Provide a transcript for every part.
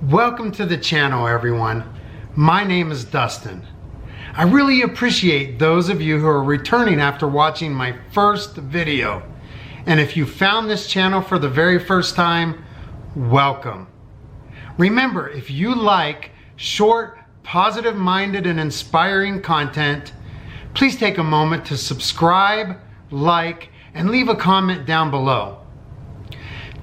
Welcome to the channel, everyone. My name is Dustin. I really appreciate those of you who are returning after watching my first video. And if you found this channel for the very first time, welcome. Remember, if you like short, positive-minded, and inspiring content, please take a moment to subscribe, like, and leave a comment down below.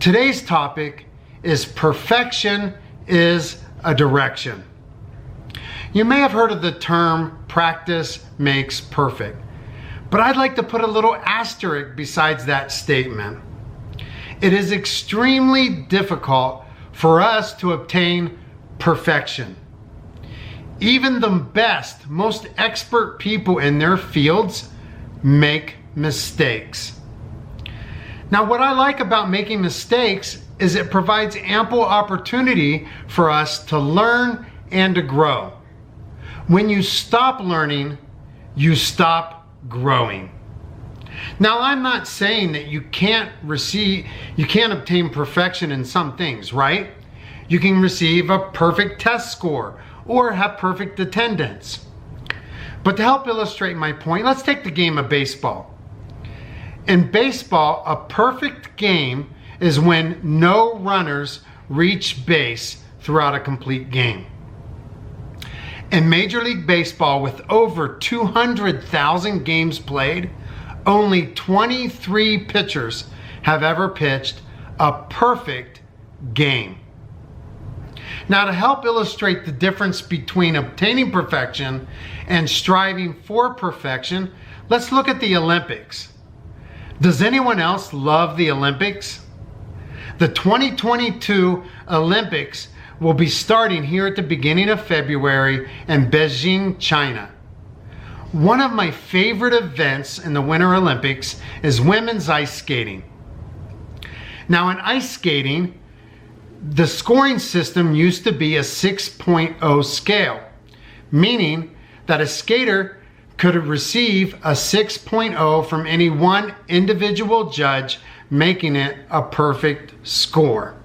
Today's topic is perfection is a direction. You may have heard of the term practice makes perfect, but I'd like to put a little asterisk besides that statement. It is extremely difficult for us to obtain perfection. Even the best, most expert people in their fields make mistakes. Now, what I like about making mistakes is it provides ample opportunity for us to learn and to grow. When you stop learning, you stop growing. Now, I'm not saying that you can't obtain perfection in some things, right? You can receive a perfect test score or have perfect attendance. But to help illustrate my point, let's take the game of baseball. In baseball, a perfect game is when no runners reach base throughout a complete game. In Major League Baseball, with over 200,000 games played, only 23 pitchers have ever pitched a perfect game. Now, to help illustrate the difference between obtaining perfection and striving for perfection, let's look at the Olympics. Does anyone else love the Olympics? The 2022 Olympics will be starting here at the beginning of February in Beijing, China. One of my favorite events in the Winter Olympics is women's ice skating. Now, in ice skating, the scoring system used to be a 6.0 scale, meaning that a skater could receive a 6.0 from any one individual judge, making it a perfect score.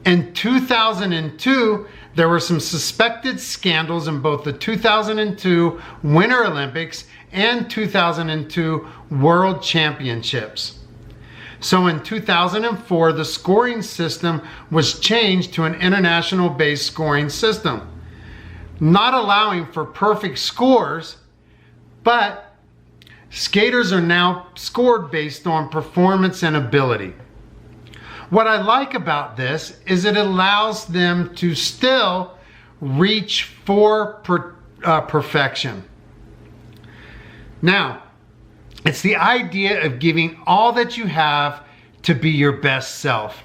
In 2002, there were some suspected scandals in both the 2002 Winter Olympics and 2002 World Championships. So in 2004, the scoring system was changed to an international-based scoring system, not allowing for perfect scores, but skaters are now scored based on performance and ability. What I like about this is it allows them to still reach for perfection. Now, it's the idea of giving all that you have to be your best self.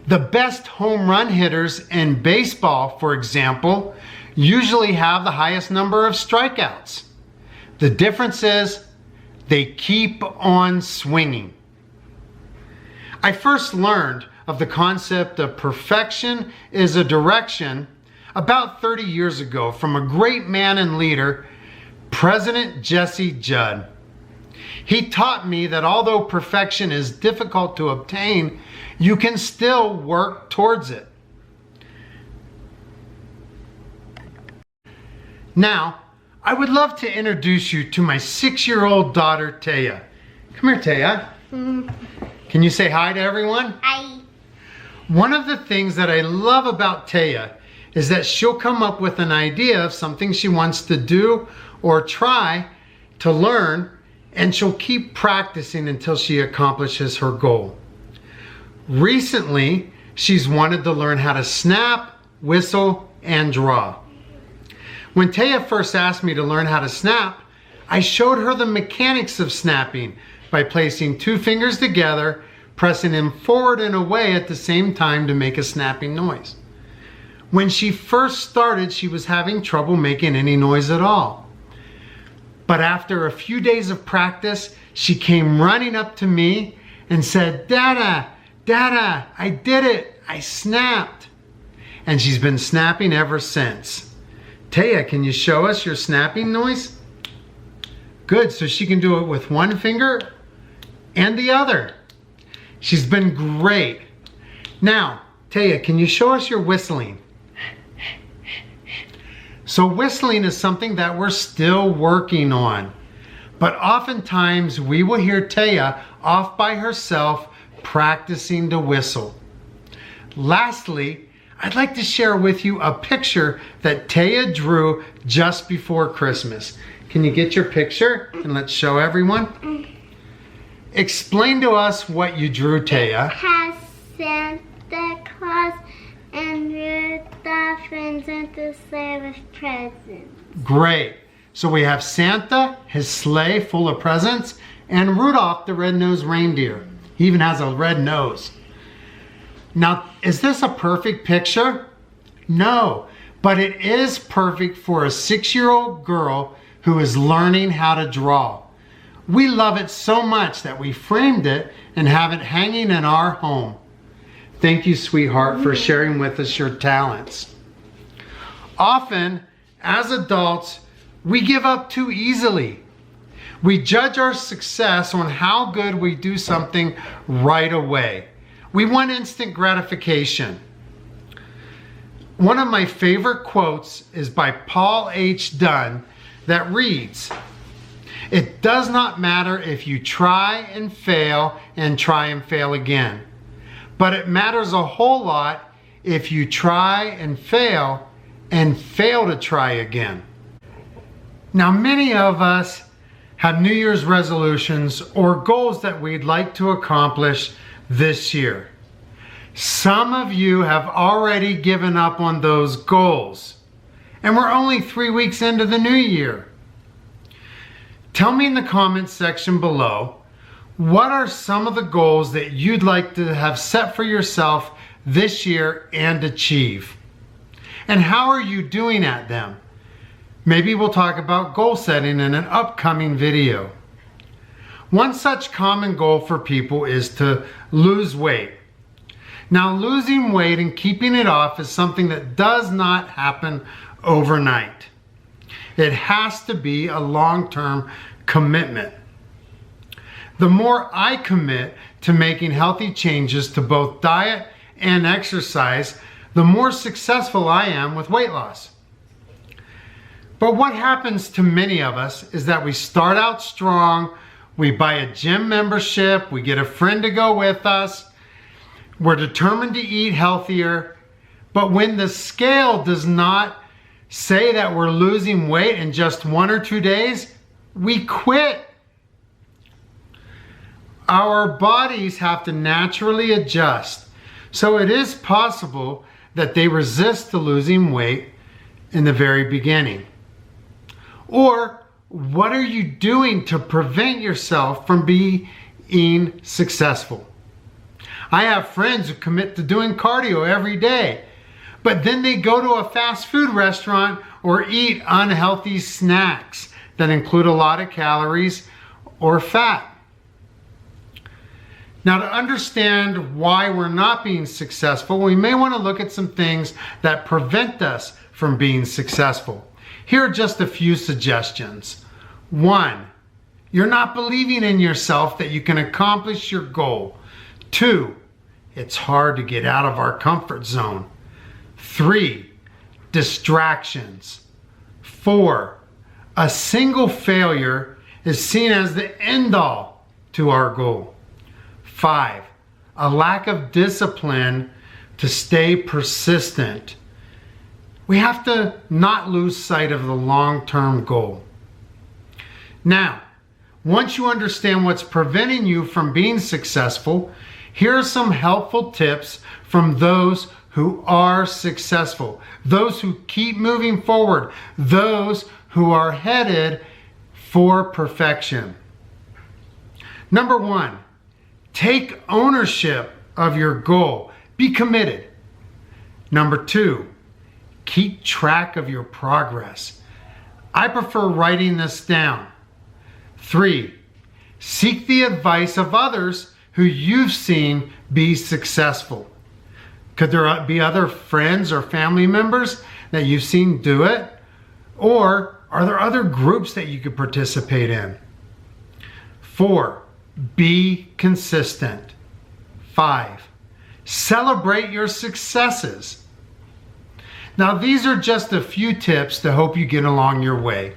The best home run hitters in baseball, for example, usually have the highest number of strikeouts. The difference is they keep on swinging. I first learned of the concept of perfection is a direction about 30 years ago from a great man and leader, President Jesse Judd. He taught me that although perfection is difficult to obtain, you can still work towards it. Now, I would love to introduce you to my 6-year-old daughter, Taya. Come here, Taya. Can you say hi to everyone? Hi. One of the things that I love about Taya is that she'll come up with an idea of something she wants to do or try to learn, and she'll keep practicing until she accomplishes her goal. Recently, she's wanted to learn how to snap, whistle, and draw. When Taya first asked me to learn how to snap, I showed her the mechanics of snapping by placing 2 fingers together, pressing them forward and away at the same time to make a snapping noise. When she first started, she was having trouble making any noise at all. But after a few days of practice, she came running up to me and said, "Dada, Dada, I did it, I snapped." And she's been snapping ever since. Taya, can you show us your snapping noise? Good, so she can do it with one finger and the other. She's been great. Now, Taya, can you show us your whistling? So whistling is something that we're still working on. But oftentimes we will hear Taya off by herself practicing to whistle. Lastly, I'd like to share with you a picture that Taya drew just before Christmas. Can you get your picture and let's show everyone? Explain to us what you drew, Taya. It has Santa Claus and Rudolph and Santa's sleigh with presents. Great. So we have Santa, his sleigh full of presents, and Rudolph the red-nosed reindeer. He even has a red nose. Now, is this a perfect picture? No, but it is perfect for a 6-year-old girl who is learning how to draw. We love it so much that we framed it and have it hanging in our home. Thank you, sweetheart, for sharing with us your talents. Often, as adults, we give up too easily. We judge our success on how good we do something right away. We want instant gratification. One of my favorite quotes is by Paul H. Dunn that reads, "It does not matter if you try and fail again, but it matters a whole lot if you try and fail to try again." Now, many of us have New Year's resolutions or goals that we'd like to accomplish this year. Some of you have already given up on those goals, and we're only 3 weeks into the new year. Tell me in the comments section below, what are some of the goals that you'd like to have set for yourself this year and achieve? And how are you doing at them? Maybe we'll talk about goal setting in an upcoming video. One such common goal for people is to lose weight. Now, losing weight and keeping it off is something that does not happen overnight. It has to be a long-term commitment. The more I commit to making healthy changes to both diet and exercise, the more successful I am with weight loss. But what happens to many of us is that we start out strong, we buy a gym membership, we get a friend to go with us, we're determined to eat healthier, but when the scale does not say that we're losing weight in just 1 or 2 days, we quit. Our bodies have to naturally adjust, so it is possible that they resist to losing weight in the very beginning. Or, what are you doing to prevent yourself from being successful? I have friends who commit to doing cardio every day, but then they go to a fast food restaurant or eat unhealthy snacks that include a lot of calories or fat. Now, to understand why we're not being successful, we may want to look at some things that prevent us from being successful. Here are just a few suggestions. 1, you're not believing in yourself that you can accomplish your goal. 2, it's hard to get out of our comfort zone. 3, distractions. 4, a single failure is seen as the end all to our goal. 5, a lack of discipline to stay persistent. We have to not lose sight of the long-term goal. Now, once you understand what's preventing you from being successful, here are some helpful tips from those who are successful, those who keep moving forward, those who are headed for perfection. Number 1, take ownership of your goal. Be committed. Number 2, keep track of your progress. I prefer writing this down. 3, seek the advice of others who you've seen be successful. Could there be other friends or family members that you've seen do it? Or are there other groups that you could participate in? 4, be consistent. 5, Celebrate your successes. Now, these are just a few tips to help you get along your way.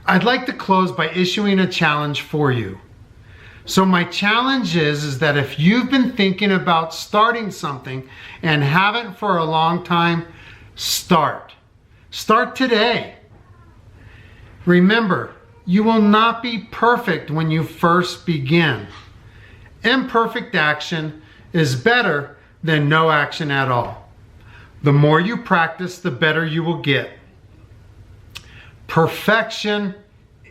I'd like to close by issuing a challenge for you. So my challenge is that if you've been thinking about starting something and haven't for a long time, start. Start today. Remember, you will not be perfect when you first begin. Imperfect action is better than no action at all. The more you practice, the better you will get. Perfection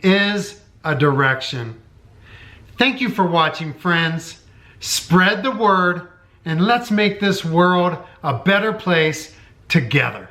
is a direction. Thank you for watching, friends. Spread the word and let's make this world a better place together.